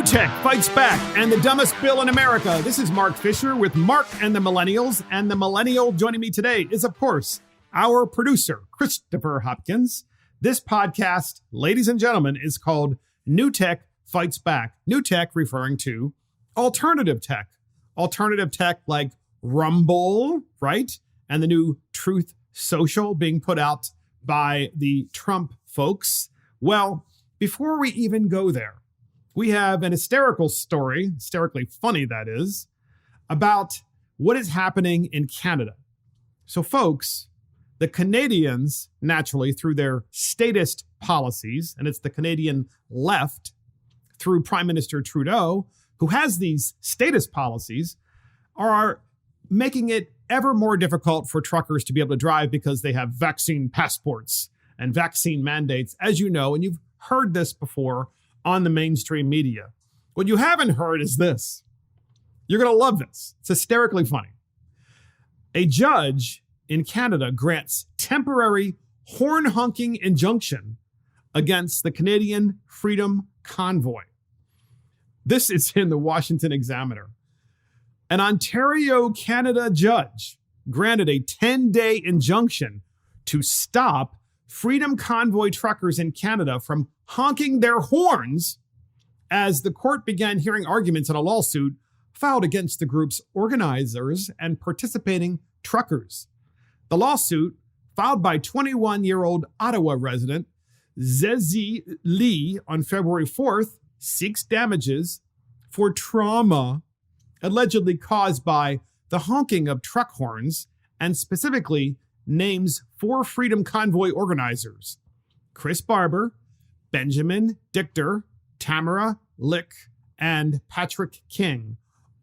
tech fights back and the dumbest bill in America. This is Mark Fisher with Mark and the Millennials. And the millennial joining me today is, of course, our producer, Christopher Hopkins. This podcast, ladies and gentlemen, is called New Tech Fights Back. New tech referring to alternative tech. Alternative tech like Rumble, right? And the new Truth Social being put out by the Trump folks. Well, before we even go there, we have an hysterical story, hysterically funny that is, about what is happening in Canada. So folks, the Canadians, naturally, through their statist policies, and it's the Canadian left, through Prime Minister Trudeau, who has these statist policies, are making it ever more difficult for truckers to be able to drive because they have vaccine passports and vaccine mandates, as you know, and you've heard this before on the mainstream media. What you haven't heard is this. You're going to love this. It's hysterically funny. A judge in Canada grants temporary horn honking injunction against the Canadian Freedom Convoy. This is in the Washington Examiner. An Ontario, Canada judge granted a 10-day injunction to stop Freedom Convoy truckers in Canada from honking their horns as the court began hearing arguments in a lawsuit filed against the group's organizers and participating truckers. The lawsuit, filed by 21-year-old Ottawa resident Zezi Lee on February 4th, seeks damages for trauma allegedly caused by the honking of truck horns, and specifically names 4 Freedom Convoy organizers: Chris Barber, Benjamin Dichter, Tamara Lick, and Patrick King,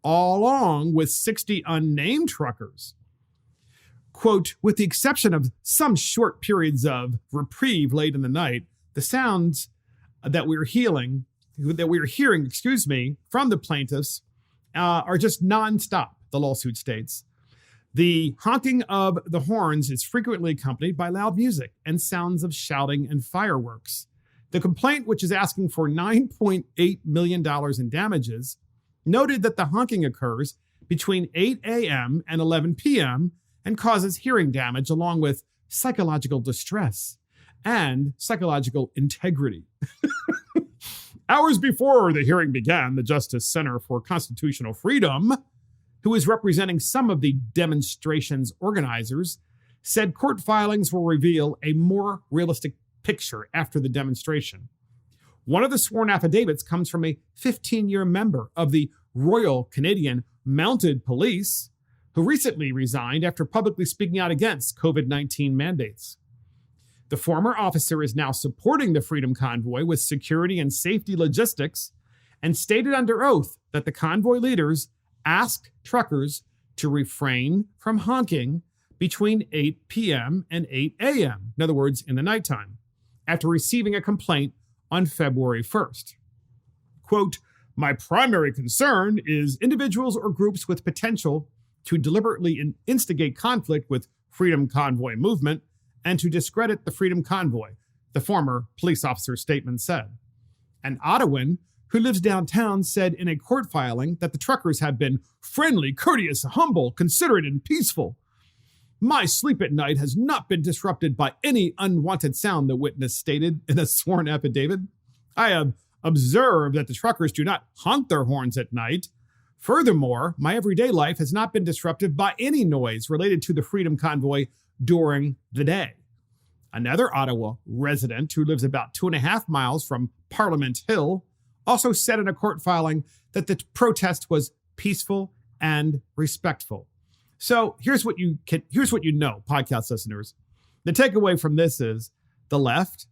along with 60 unnamed truckers. Quote, with the exception of some short periods of reprieve late in the night, the sounds that we're hearing, from the plaintiffs are just nonstop, the lawsuit states. The honking of the horns is frequently accompanied by loud music and sounds of shouting and fireworks. The complaint, which is asking for $9.8 million in damages, noted that the honking occurs between 8 a.m. and 11 p.m. and causes hearing damage along with psychological distress and psychological integrity. Hours before the hearing began, the Justice Center for Constitutional Freedom, who is representing some of the demonstration's organizers, said court filings will reveal a more realistic picture after the demonstration. One of the sworn affidavits comes from a 15-year member of the Royal Canadian Mounted Police, who recently resigned after publicly speaking out against COVID-19 mandates. The former officer is now supporting the Freedom Convoy with security and safety logistics and stated under oath that the convoy leaders asked truckers to refrain from honking between 8 p.m. and 8 a.m., in other words, in the nighttime, after receiving a complaint on February 1st. Quote, my primary concern is individuals or groups with potential to deliberately instigate conflict with Freedom Convoy movement and to discredit the Freedom Convoy, the former police officer's statement said. An Ottawan who lives downtown said in a court filing that the truckers have been friendly, courteous, humble, considerate, and peaceful. My sleep at night has not been disrupted by any unwanted sound, the witness stated in a sworn affidavit. I have observed that the truckers do not honk their horns at night. Furthermore, my everyday life has not been disrupted by any noise related to the Freedom Convoy during the day. Another Ottawa resident who lives about 2.5 miles from Parliament Hill also said in a court filing that the protest was peaceful and respectful. So here's what you know, podcast listeners. The takeaway from this is the left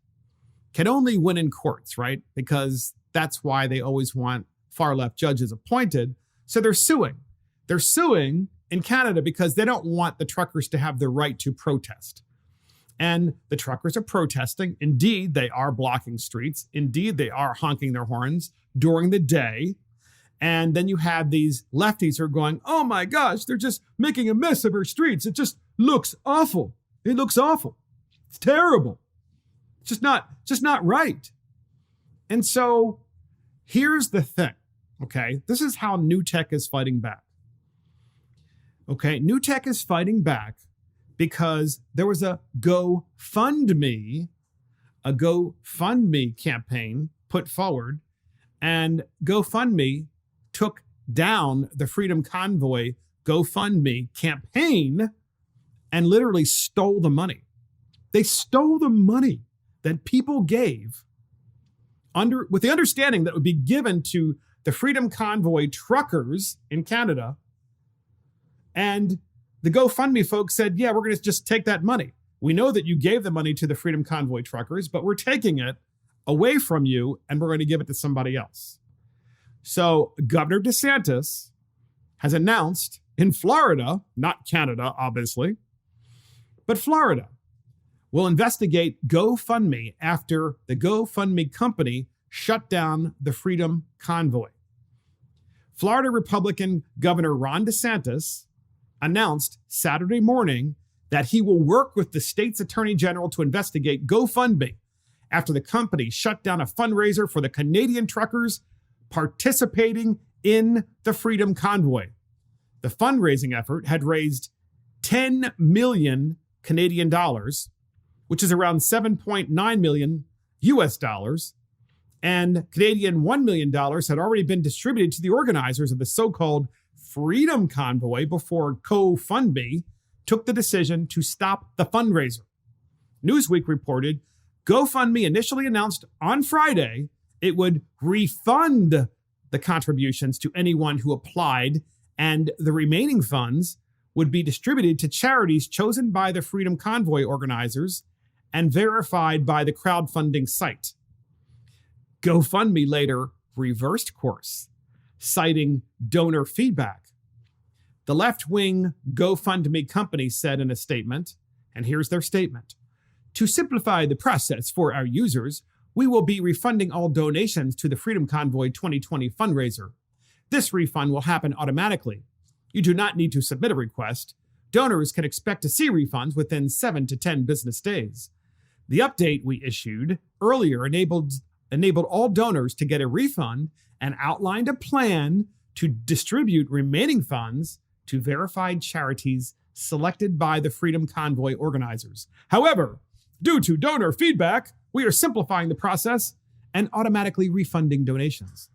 can only win in courts, right? Because that's why they always want far left judges appointed. So they're suing. They're suing in Canada because they don't want the truckers to have the right to protest. And the truckers are protesting. Indeed, they are blocking streets. Indeed, they are honking their horns during the day. And then you have these lefties who are going, oh my gosh, they're just making a mess of our streets. It just looks awful. It looks awful. It's terrible. It's just not right. And so here's the thing. Okay, this is how new tech is fighting back. Okay, new tech is fighting back because there was a GoFundMe campaign put forward, and GoFundMe took down the Freedom Convoy GoFundMe campaign and literally stole the money. They stole the money that people gave with the understanding that it would be given to the Freedom Convoy truckers in Canada. And the GoFundMe folks said, yeah, we're going to just take that money. We know that you gave the money to the Freedom Convoy truckers, but we're taking it away from you and we're going to give it to somebody else. So Governor DeSantis has announced in Florida, not Canada, obviously, but Florida will investigate GoFundMe after the GoFundMe company shut down the Freedom Convoy. Florida Republican Governor Ron DeSantis announced Saturday morning that he will work with the state's attorney general to investigate GoFundMe after the company shut down a fundraiser for the Canadian truckers participating in the Freedom Convoy. The fundraising effort had raised 10 million Canadian dollars, which is around 7.9 million US dollars, and Canadian $1 million had already been distributed to the organizers of the so-called Freedom Convoy before GoFundMe took the decision to stop the fundraiser. Newsweek reported GoFundMe initially announced on Friday it would refund the contributions to anyone who applied, and the remaining funds would be distributed to charities chosen by the Freedom Convoy organizers and verified by the crowdfunding site. GoFundMe later reversed course, citing donor feedback. The left-wing GoFundMe company said in a statement, and here's their statement, "To simplify the process for our users, we will be refunding all donations to the Freedom Convoy 2020 fundraiser. This refund will happen automatically. You do not need to submit a request. Donors can expect to see refunds within 7 to 10 business days. The update we issued earlier enabled all donors to get a refund and outlined a plan to distribute remaining funds to verified charities selected by the Freedom Convoy organizers. However, due to donor feedback, we are simplifying the process and automatically refunding donations."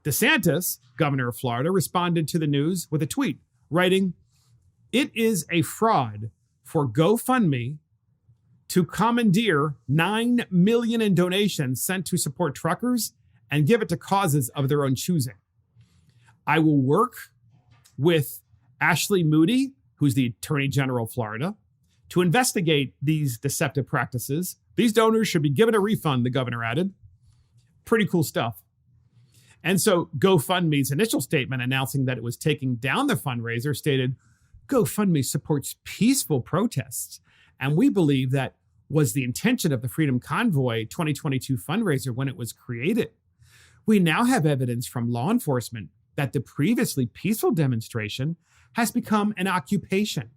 DeSantis, governor of Florida, responded to the news with a tweet, writing, "It is a fraud for GoFundMe to commandeer $9 million in donations sent to support truckers and give it to causes of their own choosing. I will work with Ashley Moody, who's the Attorney General of Florida, to investigate these deceptive practices. These donors should be given a refund," the governor added. Pretty cool stuff. And so GoFundMe's initial statement announcing that it was taking down the fundraiser stated, "GoFundMe supports peaceful protests, and we believe that was the intention of the Freedom Convoy 2022 fundraiser when it was created. We now have evidence from law enforcement that the previously peaceful demonstration has become an occupation,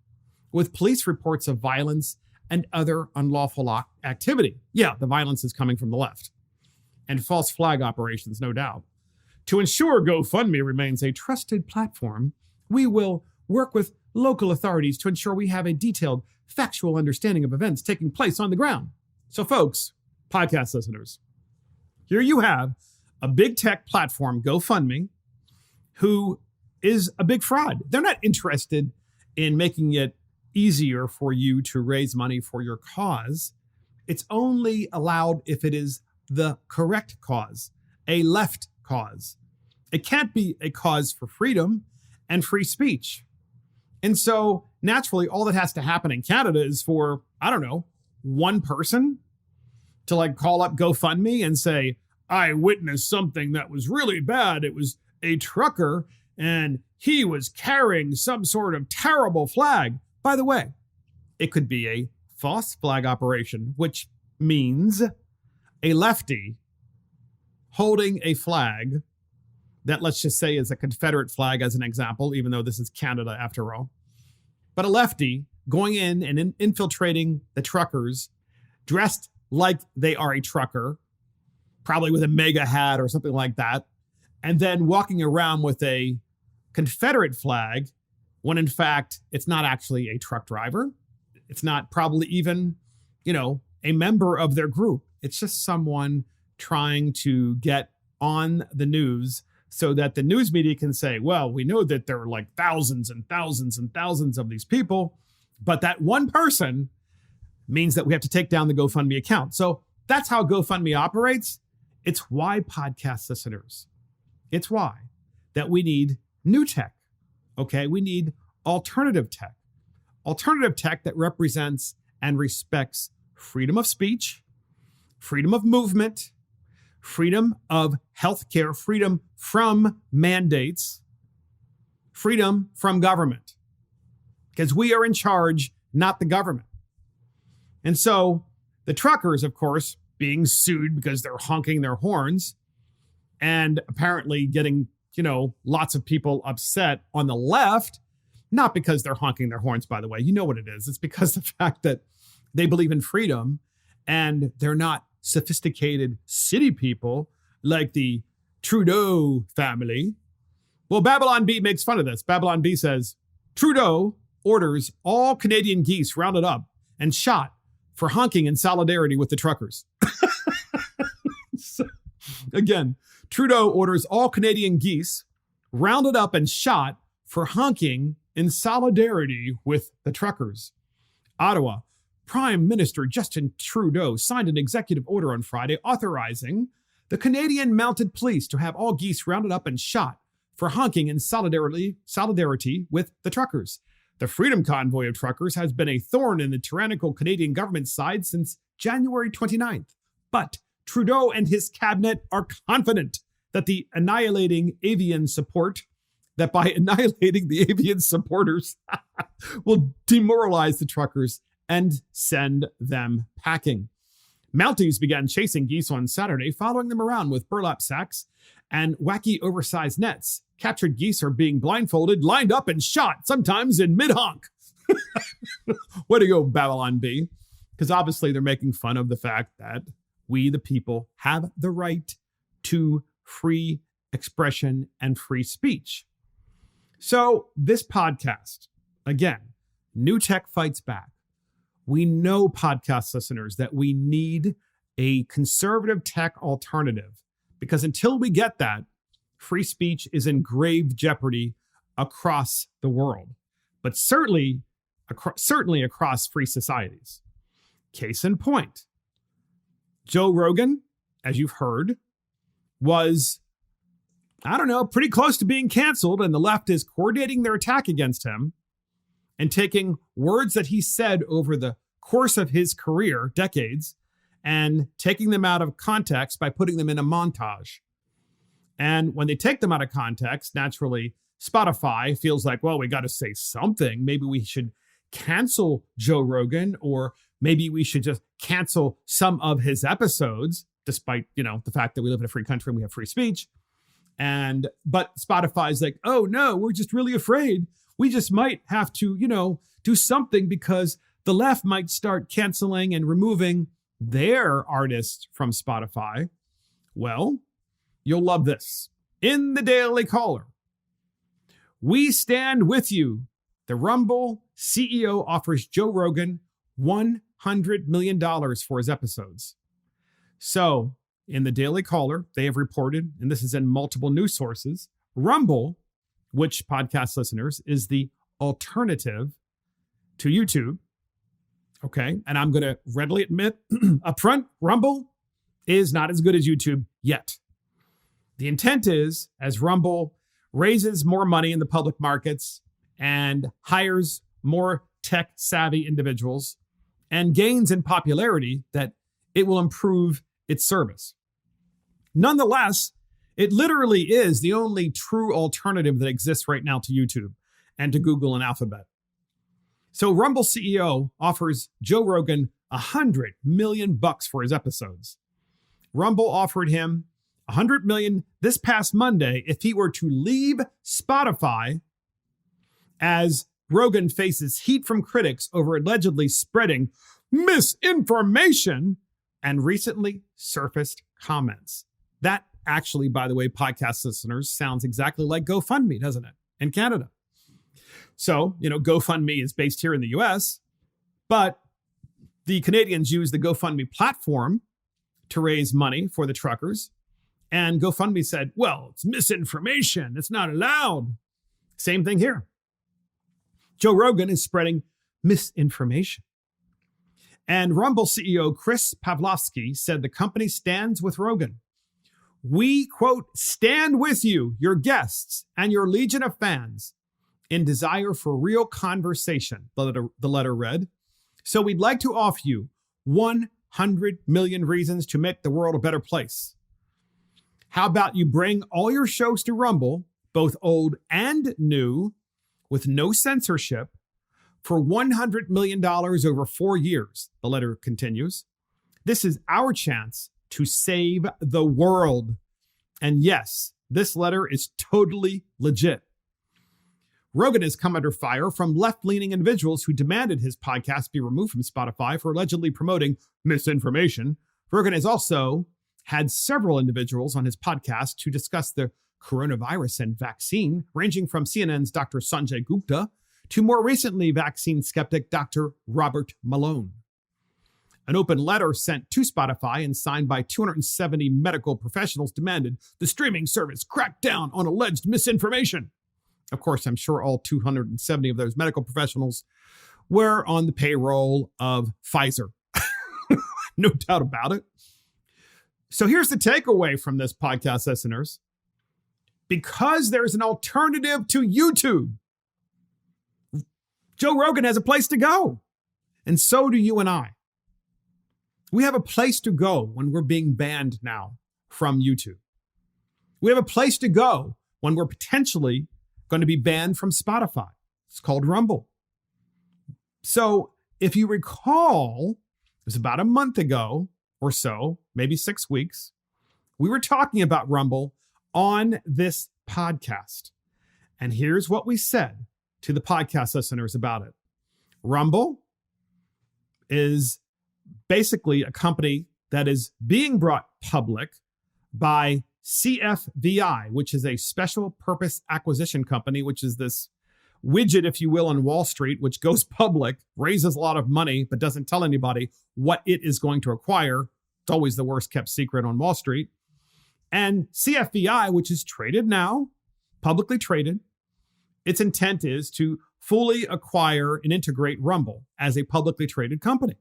with police reports of violence and other unlawful activity." Yeah, the violence is coming from the left. "And false flag operations, no doubt. To ensure GoFundMe remains a trusted platform, we will work with local authorities to ensure we have a detailed, factual understanding of events taking place on the ground." So folks, podcast listeners, here you have a big tech platform, GoFundMe, who is a big fraud. They're not interested in making it easier for you to raise money for your cause. It's only allowed if it is the correct cause, a left cause. It can't be a cause for freedom and free speech. And so naturally, all that has to happen in Canada is for, I don't know, one person to like call up GoFundMe and say, "I witnessed something that was really bad. It was a trucker and he was carrying some sort of terrible flag." By the way, it could be a false flag operation, which means a lefty holding a flag that, let's just say, is a Confederate flag as an example, even though this is Canada after all. But a lefty going in and infiltrating the truckers dressed like they are a trucker, probably with a mega hat or something like that, and then walking around with a Confederate flag when in fact it's not actually a truck driver. It's not probably even, a member of their group. It's just someone trying to get on the news so that the news media can say, well, we know that there are like thousands and thousands and thousands of these people, but that one person means that we have to take down the GoFundMe account. So that's how GoFundMe operates. It's why podcast listeners, it's why that we need new tech. Okay. We need alternative tech that represents and respects freedom of speech, freedom of movement, freedom of healthcare, freedom from mandates, freedom from government, because we are in charge, not the government. And so the truckers, of course, being sued because they're honking their horns and apparently getting, lots of people upset on the left, not because they're honking their horns, by the way. You know what it is. It's because the fact that they believe in freedom and they're not sophisticated city people like the Trudeau family. Well, Babylon Bee makes fun of this. Babylon Bee says, Trudeau orders all Canadian geese rounded up and shot for honking in solidarity with the truckers. So, again, Trudeau orders all Canadian geese rounded up and shot for honking in solidarity with the truckers. Ottawa, Prime Minister Justin Trudeau signed an executive order on Friday authorizing the Canadian Mounted Police to have all geese rounded up and shot for honking in solidarity with the truckers. The Freedom Convoy of truckers has been a thorn in the tyrannical Canadian government's side since January 29th. But Trudeau and his cabinet are confident that by annihilating the avian supporters will demoralize the truckers and send them packing. Mounties began chasing geese on Saturday, following them around with burlap sacks and wacky oversized nets. Captured geese are being blindfolded, lined up, and shot, sometimes in mid-honk. Way to go, Babylon Bee. Because obviously they're making fun of the fact that we, the people, have the right to free expression and free speech. So this podcast, again, New Tech Fights Back. We know, podcast listeners, that we need a conservative tech alternative, because until we get that, free speech is in grave jeopardy across the world, but certainly across free societies. Case in point, Joe Rogan, as you've heard, was, pretty close to being canceled, and the left is coordinating their attack against him and taking words that he said over the course of his career, decades, and taking them out of context by putting them in a montage. And when they take them out of context, naturally, Spotify feels like, well, we got to say something. Maybe we should cancel Joe Rogan, or maybe we should just cancel some of his episodes, despite, the fact that we live in a free country and we have free speech. But Spotify's like, oh no, we're just really afraid. We just might have to, do something because the left might start canceling and removing their artists from Spotify. Well, you'll love this. In the Daily Caller, we stand with you. The Rumble CEO offers Joe Rogan $100 million for his episodes. So in the Daily Caller, they have reported, and this is in multiple news sources, Rumble, which, podcast listeners, is the alternative to YouTube. Okay. And I'm going to readily admit up front, Rumble is not as good as YouTube yet. The intent is, as Rumble raises more money in the public markets and hires more tech savvy individuals and gains in popularity, that it will improve its service. Nonetheless, it literally is the only true alternative that exists right now to YouTube and to Google and Alphabet. So Rumble CEO offers Joe Rogan $100 million for his episodes. Rumble offered him $100 million this past Monday if he were to leave Spotify, as Rogan faces heat from critics over allegedly spreading misinformation and recently surfaced comments that actually, by the way, podcast listeners, sounds exactly like GoFundMe, doesn't it? In Canada. So, GoFundMe is based here in the US, but the Canadians use the GoFundMe platform to raise money for the truckers. And GoFundMe said, well, it's misinformation. It's not allowed. Same thing here. Joe Rogan is spreading misinformation. And Rumble CEO Chris Pavlovski said the company stands with Rogan. We, quote, stand with you, your guests, and your legion of fans in desire for real conversation, the letter read. So we'd like to offer you 100 million reasons to make the world a better place. How about you bring all your shows to Rumble, both old and new, with no censorship, for $100 million over 4 years, the letter continues. This is our chance to save the world. And yes, this letter is totally legit. Rogan has come under fire from left-leaning individuals who demanded his podcast be removed from Spotify for allegedly promoting misinformation. Rogan has also had several individuals on his podcast to discuss the coronavirus and vaccine, ranging from CNN's Dr. Sanjay Gupta to more recently vaccine skeptic Dr. Robert Malone. An open letter sent to Spotify and signed by 270 medical professionals demanded the streaming service crack down on alleged misinformation. Of course, I'm sure all 270 of those medical professionals were on the payroll of Pfizer. No doubt about it. So here's the takeaway from this podcast, listeners. Because there's an alternative to YouTube, Joe Rogan has a place to go. And so do you and I. We have a place to go when we're being banned now from YouTube. We have a place to go when we're potentially going to be banned from Spotify. It's called Rumble. So if you recall, it was about a month ago or so, maybe 6 weeks, we were talking about Rumble on this podcast. And here's what we said to the podcast listeners about it. Rumble is basically a company that is being brought public by CFVI, which is a special purpose acquisition company, which is this widget, if you will, on Wall Street, which goes public, raises a lot of money, but doesn't tell anybody what it is going to acquire. It's always the worst kept secret on Wall Street. And CFVI, which is traded now, publicly traded, its intent is to fully acquire and integrate Rumble as a publicly traded company.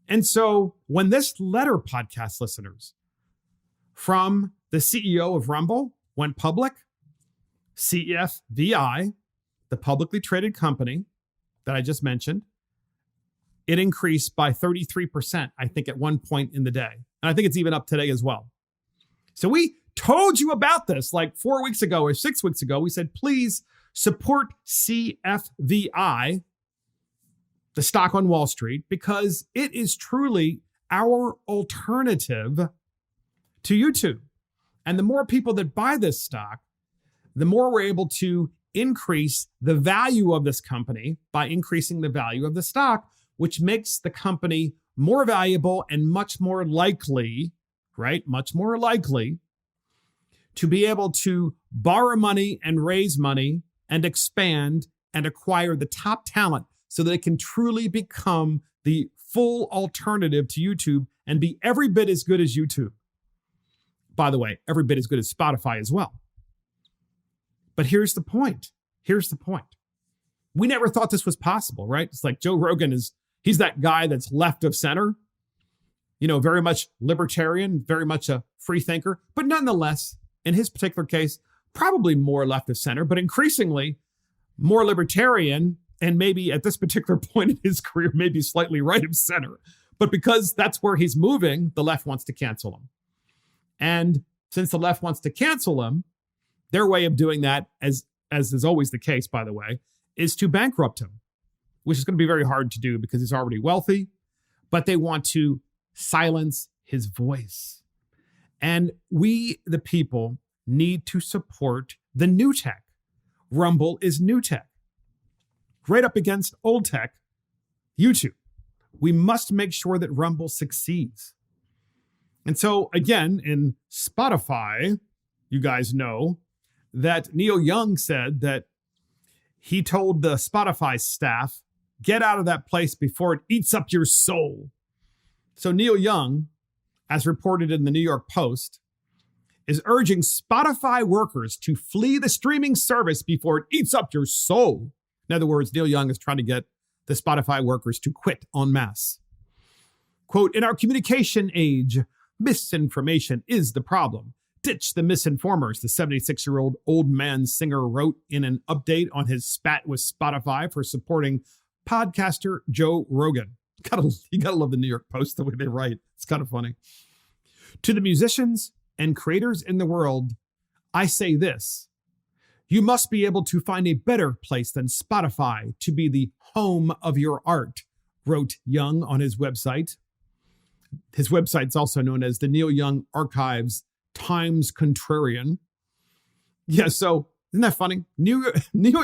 And so when this letter, podcast listeners, from the CEO of Rumble went public, CFVI, the publicly traded company that I just mentioned, it increased by 33%, I think, at one point in the day. And I think it's even up today as well. So we told you about this like 4 weeks ago or 6 weeks ago. We said, please support CFVI, the stock on Wall Street, because it is truly our alternative to YouTube. And the more people that buy this stock, the more we're able to increase the value of this company by increasing the value of the stock, which makes the company more valuable and much more likely, right? Much more likely to be able to borrow money and raise money and expand and acquire the top talent so that it can truly become the full alternative to YouTube and be every bit as good as YouTube. By the way, every bit as good as Spotify as well. But here's the point. Here's the point. We never thought this was possible, right? It's like Joe Rogan he's that guy that's left of center, very much libertarian, very much a free thinker, but nonetheless, in his particular case, probably more left of center, but increasingly more libertarian, and maybe at this particular point in his career, maybe slightly right of center. But because that's where he's moving, the left wants to cancel him. And since the left wants to cancel him, their way of doing that, as is always the case, by the way, is to bankrupt him, which is going to be very hard to do because he's already wealthy, but they want to silence his voice. And we, the people, need to support the new tech. Rumble is new tech. Right up against old tech, YouTube. We must make sure that Rumble succeeds. And so again, in Spotify, you guys know that Neil Young said that he told the Spotify staff, get out of that place before it eats up your soul. So Neil Young, as reported in the New York Post, is urging Spotify workers to flee the streaming service before it eats up your soul. In other words, Neil Young is trying to get the Spotify workers to quit en masse. Quote, in our communication age, misinformation is the problem. Ditch the misinformers, the 76-year-old old man singer wrote in an update on his spat with Spotify for supporting podcaster Joe Rogan. You gotta love the New York Post, the way they write. It's kind of funny. To the musicians and creators in the world, I say this. You must be able to find a better place than Spotify to be the home of your art, wrote Young on his website. His website's also known as the Neil Young Archives Times Contrarian. Yeah, so isn't that funny? Neil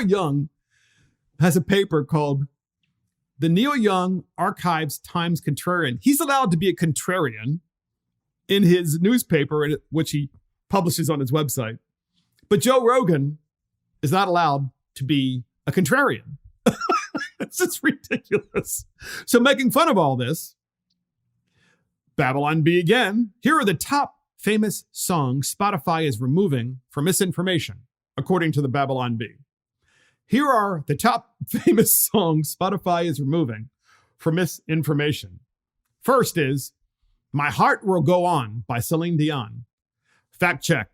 Young has a paper called the Neil Young Archives Times Contrarian. He's allowed to be a contrarian in his newspaper, which he publishes on his website. But Joe Rogan is not allowed to be a contrarian. It's just ridiculous. So making fun of all this, Babylon Bee again. Here are the top famous songs Spotify is removing for misinformation, according to the Babylon Bee. Here are the top famous songs Spotify is removing for misinformation. First is My Heart Will Go On by Celine Dion. Fact check.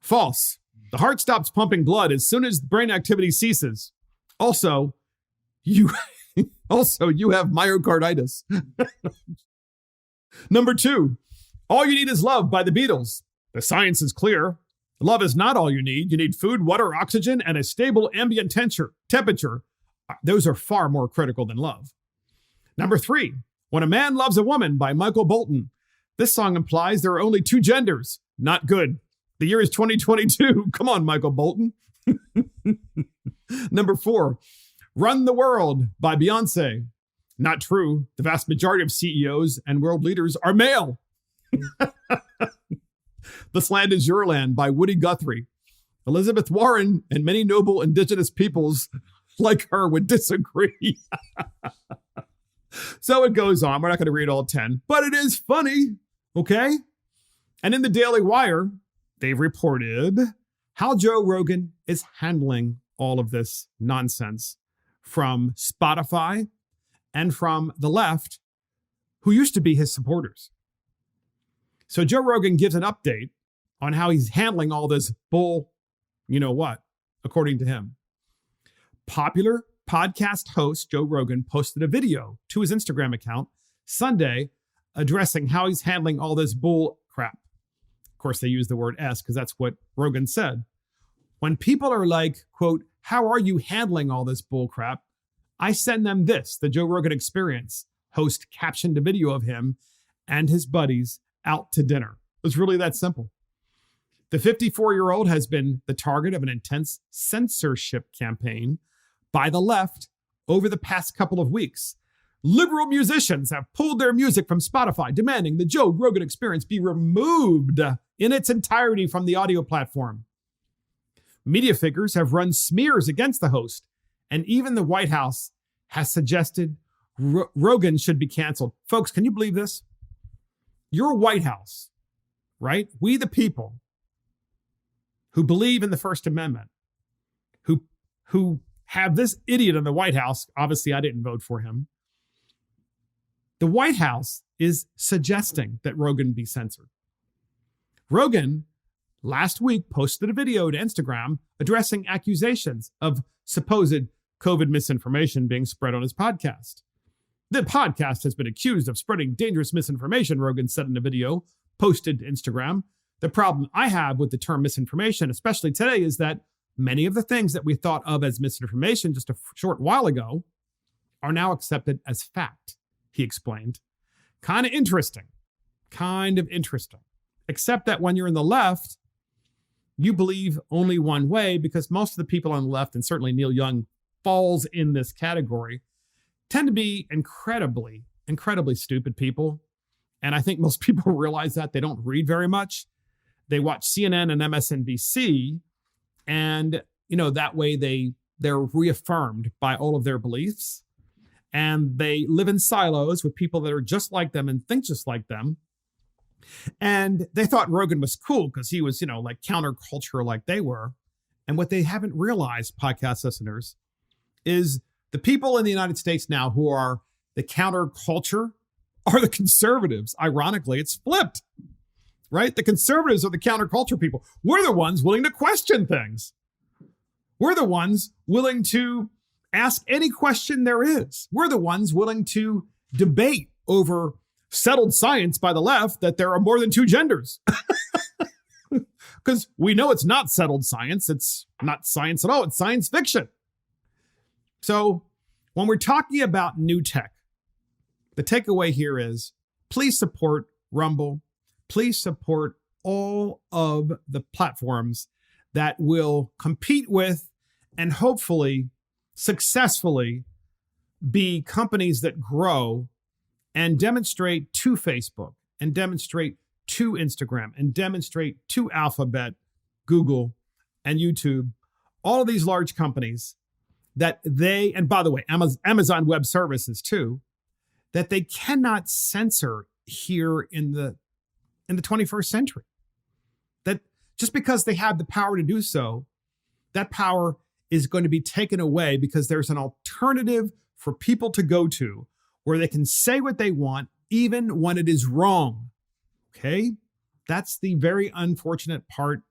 False. The heart stops pumping blood as soon as brain activity ceases. Also, you have myocarditis. Number 2, All You Need Is Love by the Beatles. The science is clear. Love is not all you need. You need food, water, oxygen, and a stable ambient temperature. Those are far more critical than love. Number 3, When a Man Loves a Woman by Michael Bolton. This song implies there are only 2 genders. Not good. The year is 2022. Come on, Michael Bolton. Number 4, Run the World by Beyonce. Not true. The vast majority of CEOs and world leaders are male. This Land Is Your Land by Woody Guthrie. Elizabeth Warren and many noble indigenous peoples like her would disagree. So it goes on. We're not going to read all 10, but it is funny. Okay. And in the Daily Wire, they've reported how Joe Rogan is handling all of this nonsense from Spotify and from the left, who used to be his supporters. So Joe Rogan gives an update on how he's handling all this bull, you know what, according to him. Popular podcast host Joe Rogan posted a video to his Instagram account Sunday addressing how he's handling all this bull crap. Of course, they use the word S because that's what Rogan said. When people are like, quote, how are you handling all this bull crap? I send them this, the Joe Rogan Experience. Host captioned a video of him and his buddies out to dinner. It was really that simple. The 54-year-old has been the target of an intense censorship campaign by the left over the past couple of weeks. Liberal musicians have pulled their music from Spotify, demanding the Joe Rogan Experience be removed in its entirety from the audio platform. Media figures have run smears against the host, and even the White House has suggested Rogan should be canceled. Folks, can you believe this? Your White House, right? We the people who believe in the First Amendment, who have this idiot in the White House. Obviously, I didn't vote for him. The White House is suggesting that Rogan be censored. Rogan last week posted a video to Instagram addressing accusations of supposed COVID misinformation being spread on his podcast. The podcast has been accused of spreading dangerous misinformation, Rogan said in a video posted to Instagram. The problem I have with the term misinformation, especially today, is that many of the things that we thought of as misinformation just a short while ago are now accepted as fact, he explained. Kind of interesting. Except that when you're in the left, you believe only one way, because most of the people on the left, and certainly Neil Young falls in this category, tend to be incredibly stupid people. And I think most people realize that. They don't read very much. They watch CNN and MSNBC, and that way they're reaffirmed by all of their beliefs, and they live in silos with people that are just like them and think just like them. And they thought Rogan was cool because he was, like counterculture like they were. And what they haven't realized, podcast listeners, is the people in the United States now who are the counterculture are the conservatives. Ironically, it's flipped, right? The conservatives are the counterculture people. We're the ones willing to question things. We're the ones willing to ask any question there is. We're the ones willing to debate over settled science by the left that there are more than two genders. Because we know it's not settled science. It's not science at all. It's science fiction. So when we're talking about new tech, the takeaway here is please support Rumble. Please support all of the platforms that will compete with and hopefully successfully be companies that grow and demonstrate to Facebook and demonstrate to Instagram and demonstrate to Alphabet, Google, and YouTube, all of these large companies that they, and by the way, Amazon Web Services too, that they cannot censor here in the 21st century. That just because they have the power to do so, that power is going to be taken away because there's an alternative for people to go to where they can say what they want, even when it is wrong. Okay? That's the very unfortunate part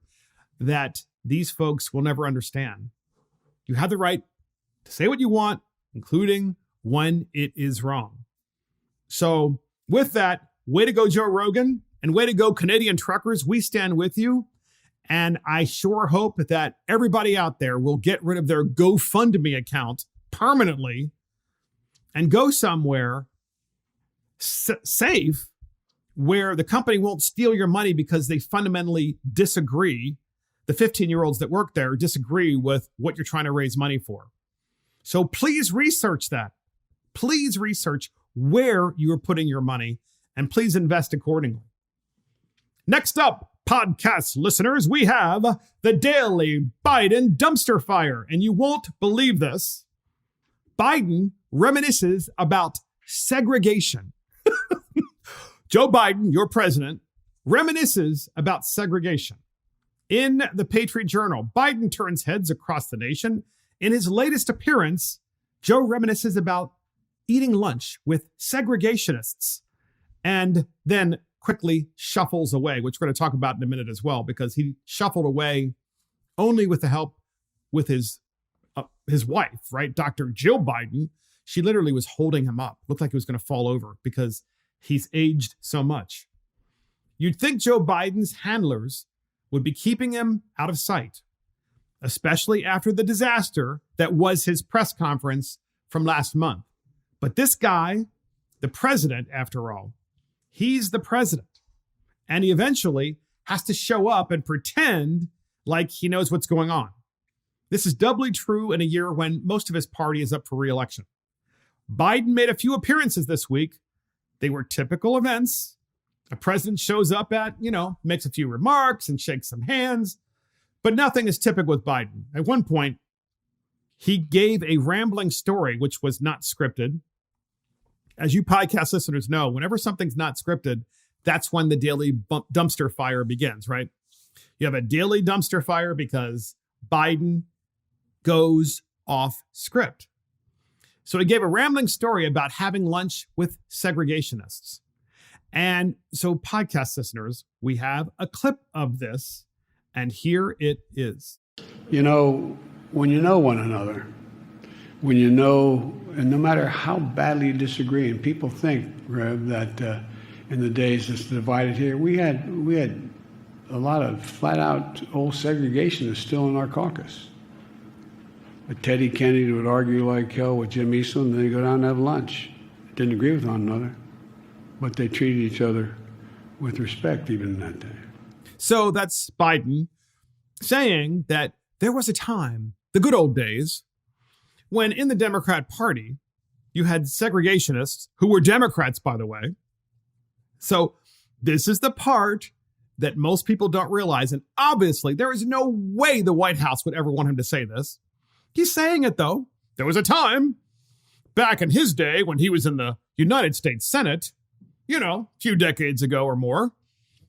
that these folks will never understand. You have the right to say what you want, including when it is wrong. So with that, way to go, Joe Rogan, and way to go, Canadian truckers. We stand with you. And I sure hope that everybody out there will get rid of their Gofundme account permanently and go somewhere safe where the company won't steal your money because they fundamentally disagree. The 15-year-olds that work there disagree with what you're trying to raise money for. So please research that. Please research where you are putting your money and please invest accordingly. Next up, podcast listeners, we have the daily Biden dumpster fire. And you won't believe this. Biden reminisces about segregation. Joe Biden, your president, reminisces about segregation. In the Patriot Journal, Biden turns heads across the nation. In his latest appearance, Joe reminisces about eating lunch with segregationists and then quickly shuffles away, which we're going to talk about in a minute as well, because he shuffled away only with the help with his wife, right? Dr. Jill Biden. She literally was holding him up. Looked like he was going to fall over because he's aged so much. You'd think Joe Biden's handlers would be keeping him out of sight, especially after the disaster that was his press conference from last month. But this guy, the president, after all, he's the president. And he eventually has to show up and pretend like he knows what's going on. This is doubly true in a year when most of his party is up for re-election. Biden made a few appearances this week. They were typical events. A president shows up at, makes a few remarks and shakes some hands, but nothing is typical with Biden. At one point, he gave a rambling story, which was not scripted. As you podcast listeners know, whenever something's not scripted, that's when the daily dumpster fire begins, right? You have a daily dumpster fire because Biden goes off script. So he gave a rambling story about having lunch with segregationists. And so podcast listeners, we have a clip of this, and here it is. When you know one another, and no matter how badly you disagree, and people think, Rev, that in the days that's divided here, we had a lot of flat-out old segregationists still in our caucus. But Teddy Kennedy would argue like hell with Jim Eastland, and then they'd go down and have lunch. Didn't agree with one another, but they treated each other with respect even in that day. So that's Biden saying that there was a time, the good old days, when in the Democrat Party, you had segregationists who were Democrats, by the way, So this is the part that most people don't realize. And obviously, there is no way the White House would ever want him to say this. He's saying it, though. There was a time back in his day when he was in the United States Senate, a few decades ago or more,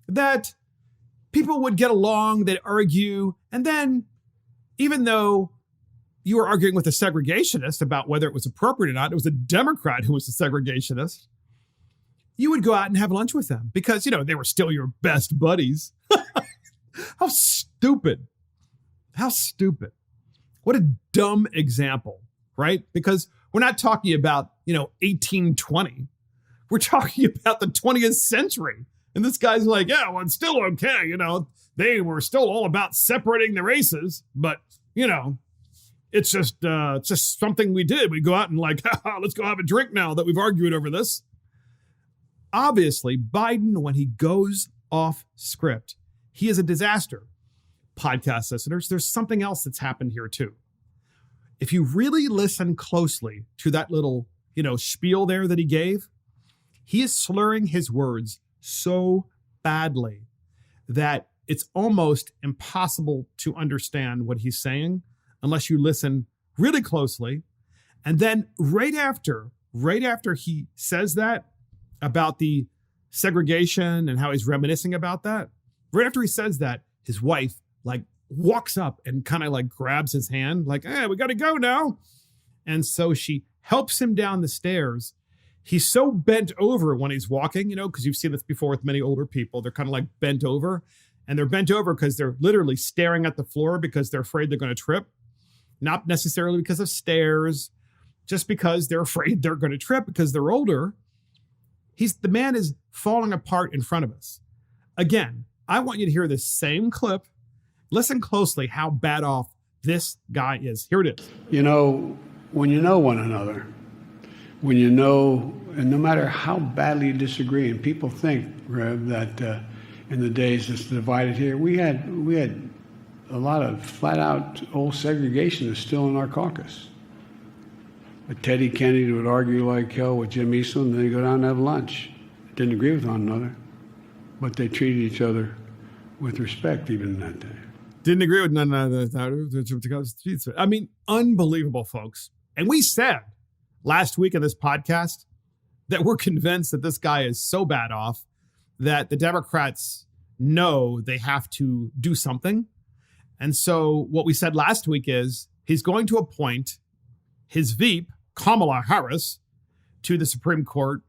that people would get along, they'd argue, and then even though you were arguing with a segregationist about whether it was appropriate or not, it was a Democrat who was a segregationist, you would go out and have lunch with them because, they were still your best buddies. How stupid. How stupid. What a dumb example, right? Because we're not talking about, 1820. We're talking about the 20th century. And this guy's like, yeah, well, it's still okay. They were still all about separating the races. But, it's just something we did. We go out and let's go have a drink now that we've argued over this. Obviously, Biden, when he goes off script, he is a disaster. Podcast listeners, there's something else that's happened here too. If you really listen closely to that little, spiel there that he gave, he is slurring his words so badly that it's almost impossible to understand what he's saying unless you listen really closely. And then right after he says that about the segregation and how he's reminiscing about that, right after he says that, his wife walks up and kind of grabs his hand hey, we got to go now. And so she helps him down the stairs. He's so bent over when he's walking, because you've seen this before with many older people. They're kind of bent over, and they're bent over because they're literally staring at the floor because they're afraid they're going to trip. Not necessarily because of stairs, just because they're afraid they're going to trip because they're older. The man is falling apart in front of us. Again, I want you to hear this same clip. Listen closely how bad off this guy is. Here it is. When you know one another, and no matter how badly you disagree, and people think, Rev, that in the days that's divided here, we had a lot of flat-out old segregationists still in our caucus. But Teddy Kennedy would argue like hell with Jim Eastland, and then they'd go down and have lunch. Didn't agree with one another, but they treated each other with respect even in that day. Didn't agree with none of that. I mean, unbelievable, folks. And we said last week in this podcast that we're convinced that this guy is so bad off that the Democrats know they have to do something. And so what we said last week is he's going to appoint his VP, Kamala Harris, to the Supreme Court,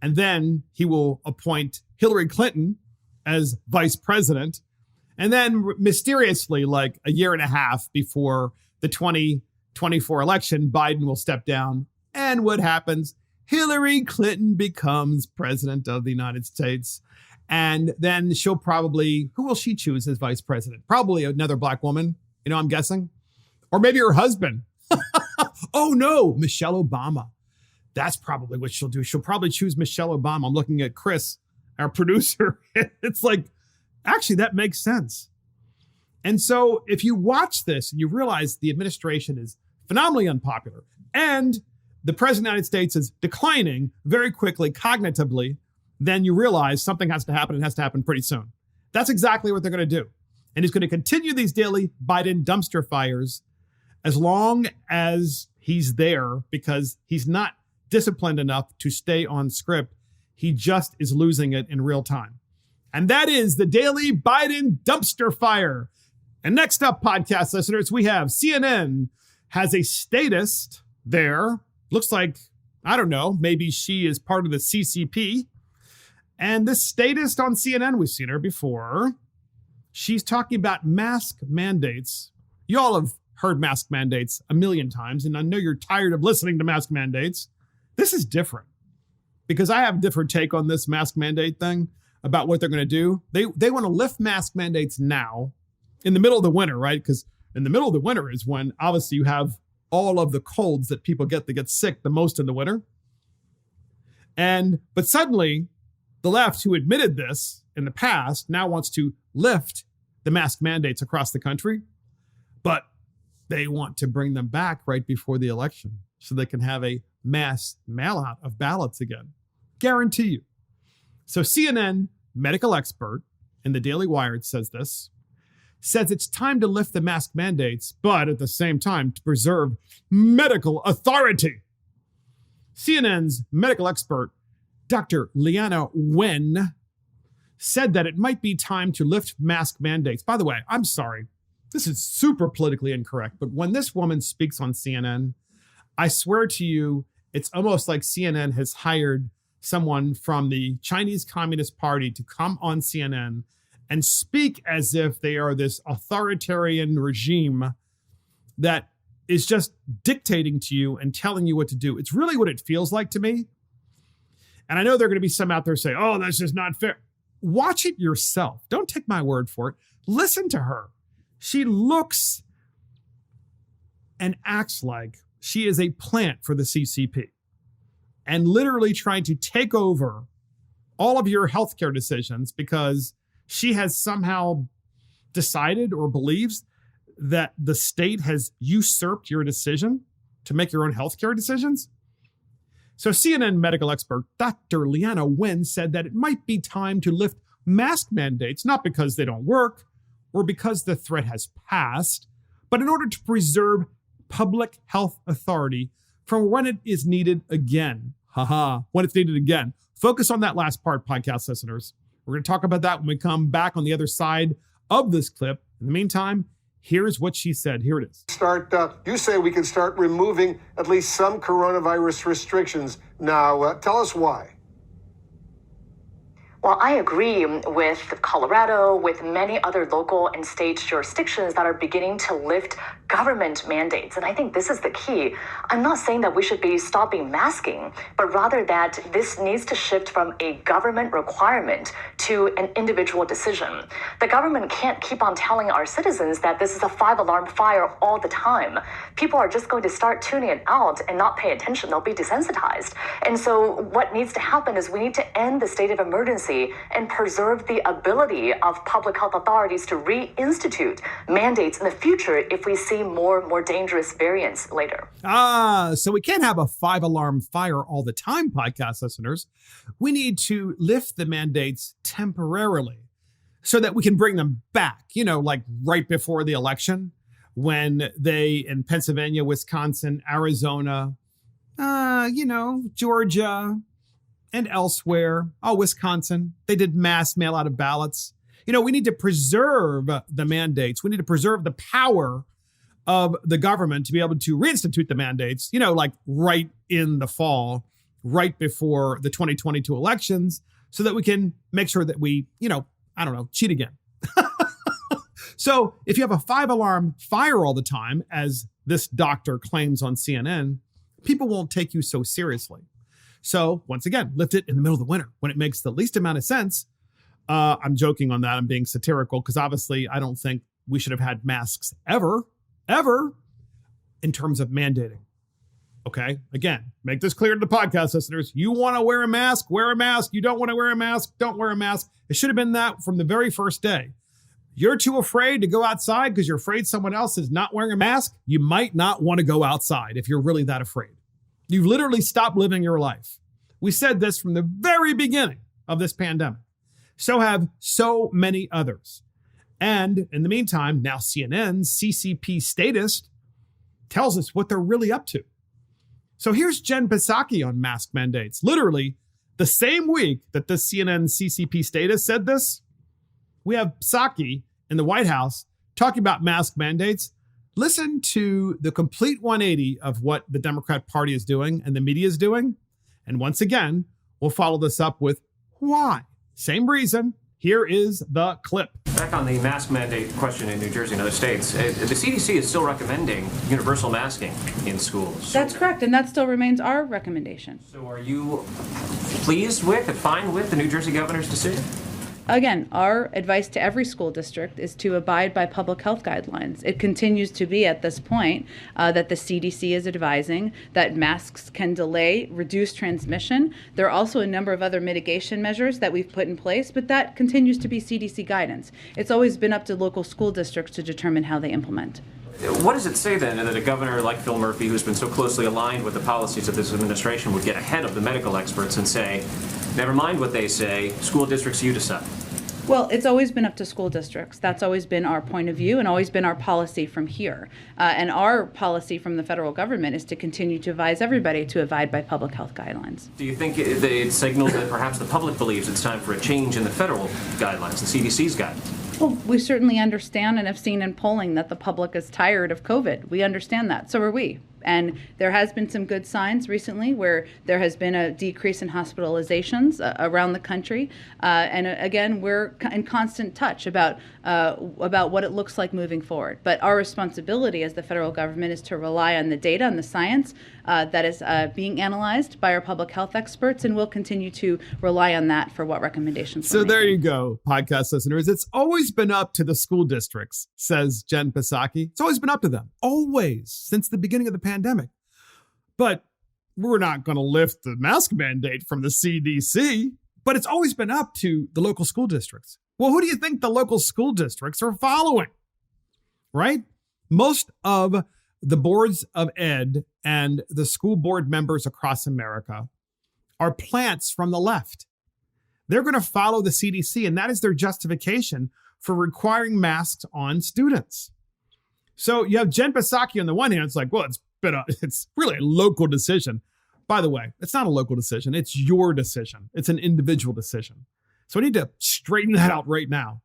and then he will appoint Hillary Clinton as vice president. And then mysteriously, a year and a half before the 2024 election, Biden will step down. And what happens? Hillary Clinton becomes president of the United States. And then she'll probably, who will she choose as vice president? Probably another black woman, I'm guessing. Or maybe her husband. Oh no, Michelle Obama. That's probably what she'll do. She'll probably choose Michelle Obama. I'm looking at Chris, our producer. It's actually, that makes sense. And so if you watch this and you realize the administration is phenomenally unpopular and the president of the United States is declining very quickly cognitively, then you realize something has to happen. It has to happen pretty soon. That's exactly what they're going to do. And he's going to continue these daily Biden dumpster fires as long as he's there because he's not disciplined enough to stay on script. He just is losing it in real time. And that is the daily Biden dumpster fire. And next up, podcast listeners, we have CNN has a statist there. Looks like, I don't know, maybe she is part of the CCP. And this statist on CNN, we've seen her before. She's talking about mask mandates. You all have heard mask mandates a million times, and I know you're tired of listening to mask mandates. This is different because I have a different take on this mask mandate thing about what they're going to do. They want to lift mask mandates now in the middle of the winter, right? Because in the middle of the winter is when obviously you have all of the colds that people get that get sick the most in the winter. But suddenly the left, who admitted this in the past, now wants to lift the mask mandates across the country, but they want to bring them back right before the election so they can have a mass mail out of ballots again. Guarantee you. So CNN medical expert in the Daily Wire says it's time to lift the mask mandates, but at the same time to preserve medical authority. CNN's medical expert, Dr. Leana Wen, said that it might be time to lift mask mandates. By the way, I'm sorry. This is super politically incorrect, but when this woman speaks on CNN, I swear to you, it's almost like CNN has hired someone from the Chinese Communist Party to come on CNN and speak as if they are this authoritarian regime that is just dictating to you and telling you what to do. It's really what it feels like to me. And I know there are going to be some out there say, oh, that's just not fair. Watch it yourself. Don't take my word for it. Listen to her. She looks and acts like she is a plant for the CCP and literally trying to take over all of your healthcare decisions because she has somehow decided or believes that the state has usurped your decision to make your own healthcare decisions. So CNN medical expert Dr. Leana Wen said that it might be time to lift mask mandates, not because they don't work or because the threat has passed, but in order to preserve public health authority from when it is needed again. When it's needed again. Focus on that last part, podcast listeners. We're going to talk about that when we come back on the other side of this clip. In the meantime, here's what she said. Here it is. You say we can start removing at least some coronavirus restrictions. Now, tell us why. Well, I agree with Colorado, with many other local and state jurisdictions that are beginning to lift government mandates. And I think this is the key. I'm not saying that we should be stopping masking, but rather that this needs to shift from a government requirement to an individual decision. The government can't keep on telling our citizens that this is a 5-alarm fire all the time. People are just going to start tuning it out and not pay attention. They'll be desensitized. And so what needs to happen is we need to end the state of emergency and preserve the ability of public health authorities to reinstitute mandates in the future if we see more dangerous variants later. So we can't have a 5-alarm fire all the time, podcast listeners. We need to lift the mandates temporarily so that we can bring them back, like right before the election when they, in Pennsylvania, Wisconsin, Arizona, Georgia, and elsewhere, Wisconsin, they did mass mail out of ballots. We need to preserve the mandates. We need to preserve the power of the government to be able to reinstitute the mandates, like right in the fall, right before the 2022 elections, so that we can make sure that we, cheat again. So if you have a 5-alarm fire all the time, as this doctor claims on CNN, people won't take you so seriously. So once again, lift it in the middle of the winter when it makes the least amount of sense. I'm joking on that. I'm being satirical because obviously I don't think we should have had masks ever in terms of mandating. Okay. Again, make this clear to the podcast listeners. You want to wear a mask, wear a mask. You don't want to wear a mask, don't wear a mask. It should have been that from the very first day. You're too afraid to go outside because you're afraid someone else is not wearing a mask. You might not want to go outside if you're really that afraid. You've literally stopped living your life. We said this from the very beginning of this pandemic. So have so many others. And in the meantime, now CNN's CCP statist tells us what they're really up to. So here's Jen Psaki on mask mandates. Literally, the same week that the CNN CCP statist said this, we have Psaki in the White House talking about mask mandates. Listen to the complete 180 of what the Democrat Party is doing and the media is doing. And once again, we'll follow this up with why. Same reason. Here is the clip. Back on the mask mandate question in New Jersey and other states, the CDC is still recommending universal masking in schools. That's correct, and that still remains our recommendation. So are you pleased with and fine with the New Jersey governor's decision? Again, our advice to every school district is to abide by public health guidelines. It continues to be at this point that the CDC is advising that masks can delay, reduce transmission. There are also a number of other mitigation measures that we've put in place, but that continues to be CDC guidance. It's always been up to local school districts to determine how they implement. What does it say then that a governor like Phil Murphy, who's been so closely aligned with the policies of this administration, would get ahead of the medical experts and say, Never mind what they say, school districts, you decide. Well, it's always been up to school districts. That's always been our point of view and always been our policy from here. And our policy from the federal government is to continue to advise everybody to abide by public health guidelines. Do you think it signals that perhaps the public believes it's time for a change in the federal guidelines, the CDC's guidelines? Well, we certainly understand and have seen in polling that the public is tired of COVID. We understand that. So are we. And there has been some good signs recently where there has been a decrease in hospitalizations around the country. And again, we're in constant touch about what it looks like moving forward. But our responsibility as the federal government is to rely on the data and the science that is being analyzed by our public health experts, and we'll continue to rely on that for what recommendations we're So there making. you go, podcast listeners. It's always been up to the school districts, says Jen Psaki. It's always been up to them, always, since the beginning of the pandemic. But we're not going to lift the mask mandate from the CDC, but it's always been up to the local school districts. Well, who do you think the local school districts are following? Right? Most of the boards of ed and the school board members across America are plants from the left. They're going to follow the CDC, and that is their justification for requiring masks on students. So you have Jen Psaki on the one hand. It's like, well, it's really a local decision. By the way, it's not a local decision. It's your decision. It's an individual decision. So we need to straighten that out right now.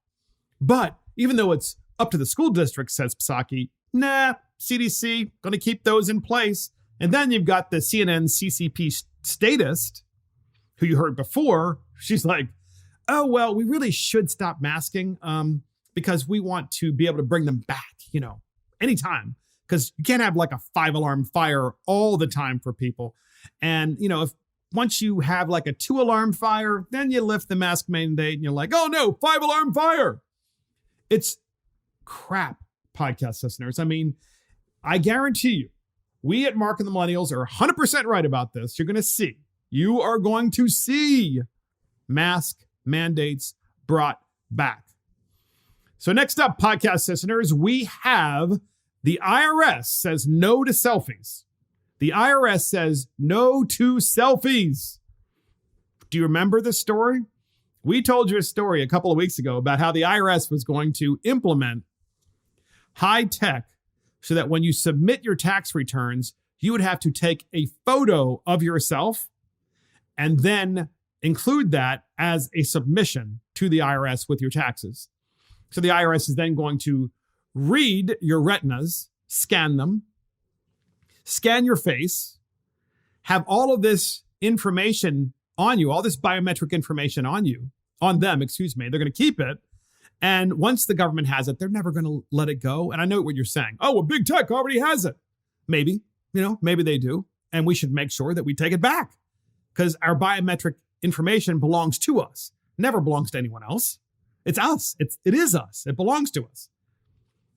But even though it's up to the school district, says Psaki, nah, CDC, going to keep those in place. And then you've got the CNN CCP statist, who you heard before. She's like, oh, well, we really should stop masking because we want to be able to bring them back, anytime. Because you can't have like a 5-alarm fire all the time for people. And, if once you have like a 2-alarm fire, then you lift the mask mandate and you're like, oh no, 5-alarm fire. It's crap, podcast listeners. I mean, I guarantee you, we at Mark and the Millennials are 100% right about this. You are going to see mask mandates brought back. So next up, podcast listeners, we have the IRS says no to selfies. The IRS says no to selfies. Do you remember this story? We told you a story a couple of weeks ago about how the IRS was going to implement high tech so that when you submit your tax returns, you would have to take a photo of yourself and then include that as a submission to the IRS with your taxes. So the IRS is then going to read your retinas, scan them, scan your face, have all of this information on you, all this biometric information on them. They're going to keep it. And once the government has it, they're never going to let it go. And I know what you're saying. Oh, well, big tech already has it. Maybe, maybe they do. And we should make sure that we take it back because our biometric information belongs to us, never belongs to anyone else. It's us. It is us. It belongs to us.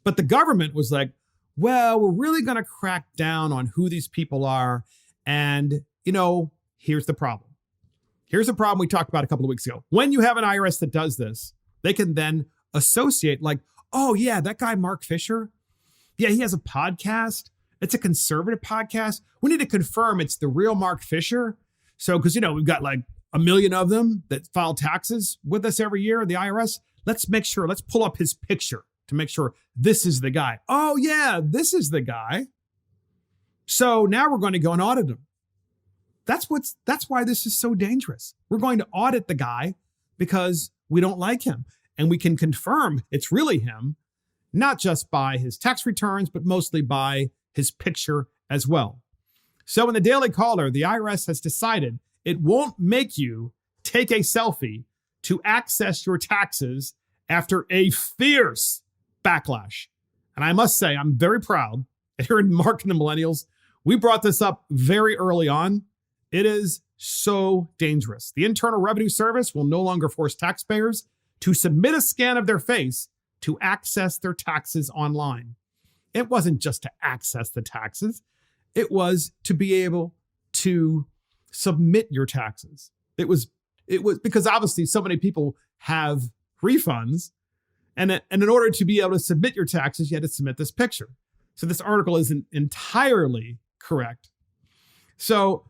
But the government was like, well, we're really going to crack down on who these people are. And, here's the problem. Here's the problem we talked about a couple of weeks ago. When you have an IRS that does this, they can then associate like, oh, yeah, that guy, Mark Fisher. Yeah, he has a podcast. It's a conservative podcast. We need to confirm it's the real Mark Fisher. So, because, we've got like 1 million of them that file taxes with us every year, the IRS. Let's pull up his picture to make sure this is the guy. Oh, yeah, this is the guy. So now we're going to go and audit him. That's why this is so dangerous. We're going to audit the guy because we don't like him. And we can confirm it's really him, not just by his tax returns, but mostly by his picture as well. So in the Daily Caller, the IRS has decided it won't make you take a selfie to access your taxes after a fierce backlash. And I must say, I'm very proud here in Mark and the Millennials. We brought this up very early on. It is so dangerous. The Internal Revenue Service will no longer force taxpayers to submit a scan of their face to access their taxes online. It wasn't just to access the taxes. It was to be able to submit your taxes. It was because obviously so many people have refunds. And in order to be able to submit your taxes, you had to submit this picture. So this article isn't entirely correct. So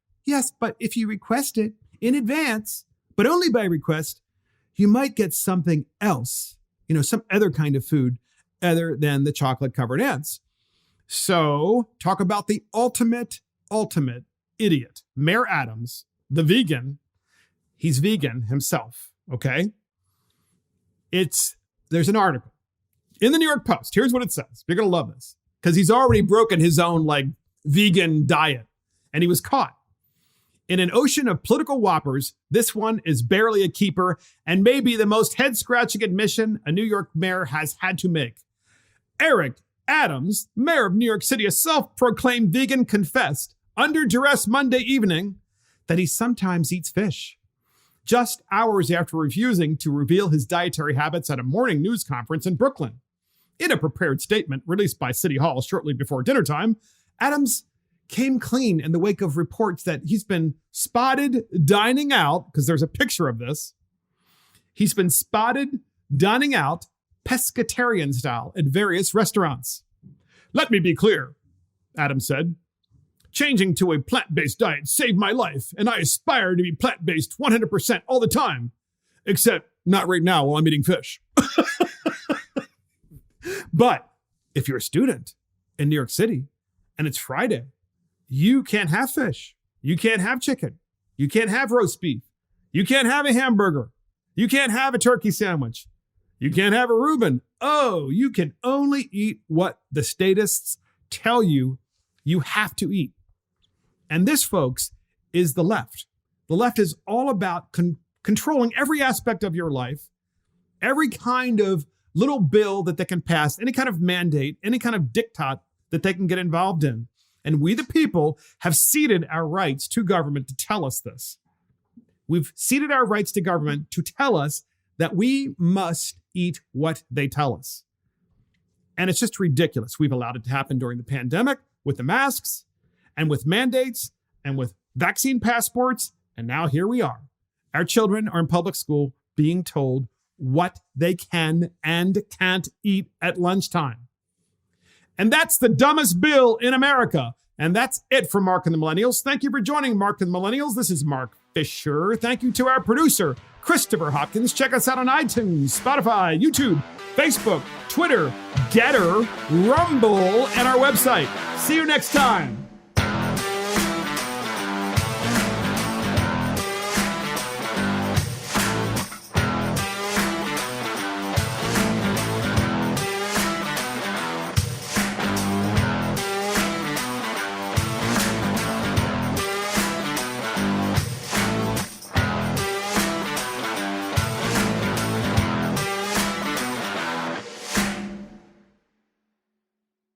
Yes, but if you request it in advance, but only by request, you might get something else, some other kind of food other than the chocolate-covered ants. So talk about the ultimate idiot. Mayor Adams, the vegan, he's vegan himself, okay? There's an article in the New York Post. Here's what it says. You're going to love this because he's already broken his own vegan diet and he was caught. In an ocean of political whoppers, this one is barely a keeper and maybe the most head-scratching admission a New York mayor has had to make. Eric Adams, mayor of New York City, a self-proclaimed vegan, confessed under duress Monday evening that he sometimes eats fish. Just hours after refusing to reveal his dietary habits at a morning news conference in Brooklyn. In a prepared statement released by City Hall shortly before dinner time, Adams came clean in the wake of reports that he's been spotted dining out, because there's a picture of this. He's been spotted dining out pescatarian style at various restaurants. Let me be clear, Adams said. Changing to a plant-based diet saved my life, and I aspire to be plant-based 100% all the time, except not right now while I'm eating fish. But if you're a student in New York City and it's Friday, you can't have fish. You can't have chicken. You can't have roast beef. You can't have a hamburger. You can't have a turkey sandwich. You can't have a Reuben. Oh, you can only eat what the statists tell you have to eat. And this, folks, is the left. The left is all about controlling every aspect of your life, every kind of little bill that they can pass, any kind of mandate, any kind of diktat that they can get involved in. And we, the people, have ceded our rights to government to tell us this. We've ceded our rights to government to tell us that we must eat what they tell us. And it's just ridiculous. We've allowed it to happen during the pandemic with the masks and with mandates and with vaccine passports. And now here we are. Our children are in public school being told what they can and can't eat at lunchtime. And that's the dumbest bill in America. And that's it for Mark and the Millennials. Thank you for joining Mark and the Millennials. This is Mark Fisher. Thank you to our producer, Christopher Hopkins. Check us out on iTunes, Spotify, YouTube, Facebook, Twitter, Getter, Rumble, and our website. See you next time.